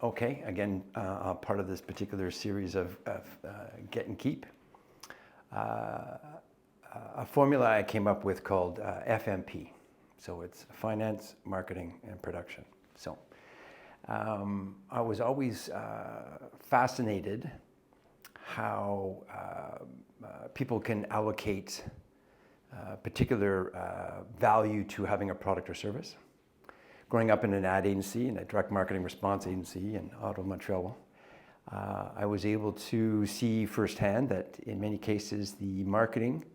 Okay, again, part of this particular series of Get and Keep. A formula I came up with called F.M.P. So it's finance, marketing, and production. So I was always fascinated how people can allocate particular value to having a product or service. Growing up in an ad agency and a direct marketing response agency in Ottawa, Montreal, I was able to see firsthand that in many cases the marketing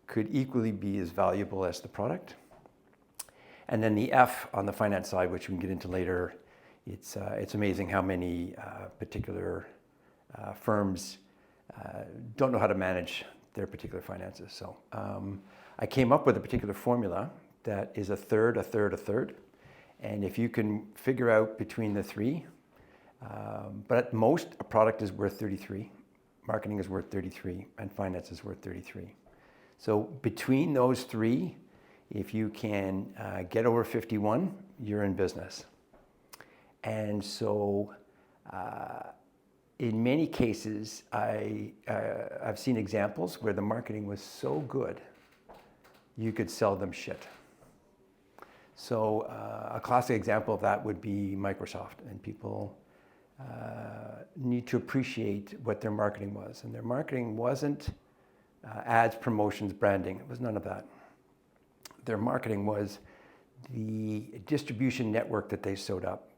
could equally be as valuable as the product. And then the F on the finance side, which we can get into later, it's amazing how many particular firms don't know how to manage their particular finances. So I came up with a particular formula that is a third, a third, a third. And if you can figure out between the three, but at most a product is worth 33, marketing is worth 33, and finance is worth 33. So between those three, if you can get over 51, you're in business. And so in many cases, I've seen examples where the marketing was so good, you could sell them shit. So a classic example of that would be Microsoft, and people need to appreciate what their marketing was. And their marketing wasn't ads, promotions, branding. It was none of that. Their marketing was the distribution network that they sewed up.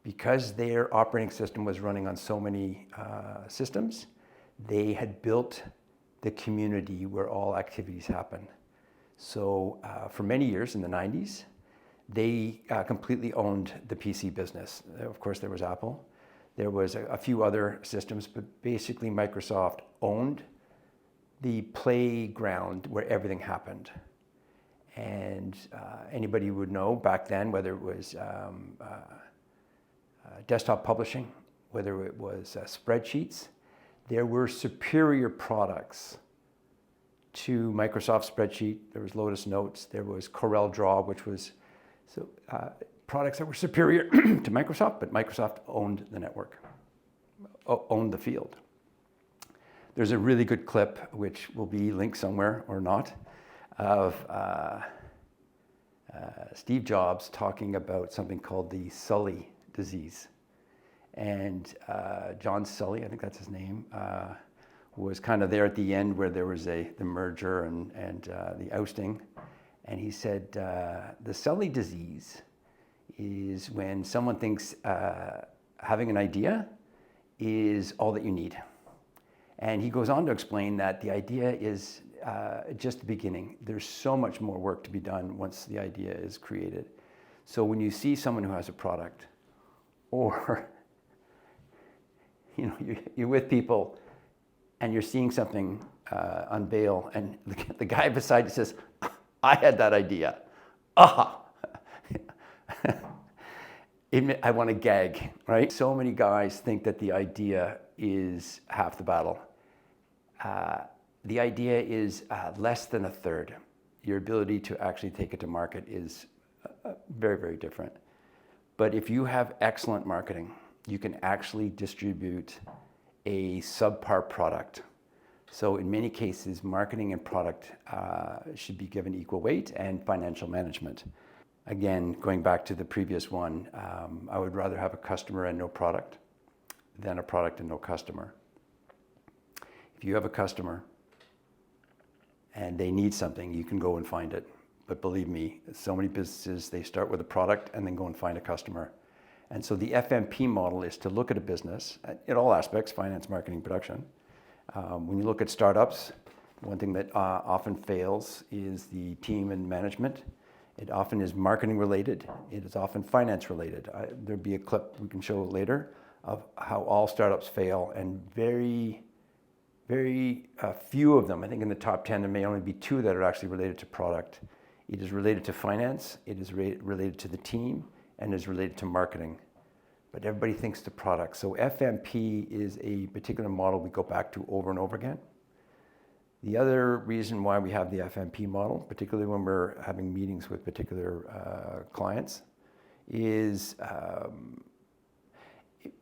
Because their operating system was running on so many systems, they had built the community where all activities happen. So for many years in the 90s, they completely owned the PC business. Of course, there was Apple. There was a few other systems, but basically Microsoft owned the playground where everything happened. And anybody would know back then, whether it was desktop publishing, whether it was spreadsheets, there were superior products to Microsoft Spreadsheet. There was Lotus Notes, there was Corel Draw, which was products that were superior to Microsoft, but Microsoft owned the network, owned the field. There's a really good clip, which will be linked somewhere or not, of Steve Jobs talking about something called the Sully disease. And John Sully, I think that's his name, was kind of there at the end where there was the merger and the ousting. And he said, the Sully disease is when someone thinks having an idea is all that you need. And he goes on to explain that the idea is just the beginning. There's so much more work to be done once the idea is created. So when you see someone who has a product, or you're with people and you're seeing something unveil, and the guy beside you says, I had that idea. Ah! I want to gag, right? So many guys think that the idea is half the battle. The idea is less than a third. Your ability to actually take it to market is very, very different. But if you have excellent marketing, you can actually distribute a subpar product. So in many cases, marketing and product should be given equal weight, and financial management. Again, going back to the previous one, I would rather have a customer and no product than a product and no customer. If you have a customer and they need something, you can go and find it. But believe me, so many businesses, they start with a product and then go and find a customer. And so the F.M.P. model is to look at a business at all aspects, finance, marketing, production. When you look at startups, one thing that often fails is the team and management. It often is marketing related. It is often finance related. There'll be a clip we can show later of how all startups fail, and very few of them, I think in the top 10, there may only be 2 that are actually related to product. It is related to finance, it is related to the team, and is related to marketing. But everybody thinks the product. So F.M.P. is a particular model we go back to over and over again. The other reason why we have the F.M.P. model, particularly when we're having meetings with particular clients, is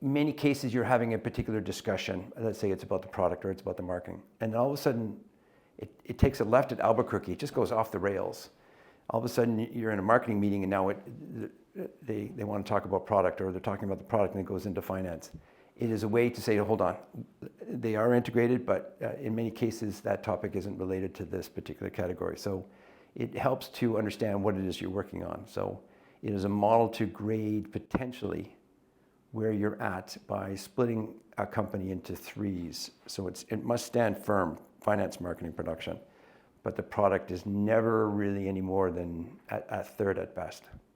many cases you're having a particular discussion, let's say it's about the product or it's about the marketing, and all of a sudden it takes a left at Albuquerque, it just goes off the rails. All of a sudden you're in a marketing meeting and now they want to talk about product, or they're talking about the product and it goes into finance. It is a way to say, hold on, they are integrated, but in many cases that topic isn't related to this particular category. So it helps to understand what it is you're working on. So it is a model to grade potentially where you're at by splitting a company into threes. So it must stand firm, finance, marketing, production, but the product is never really any more than a third at best.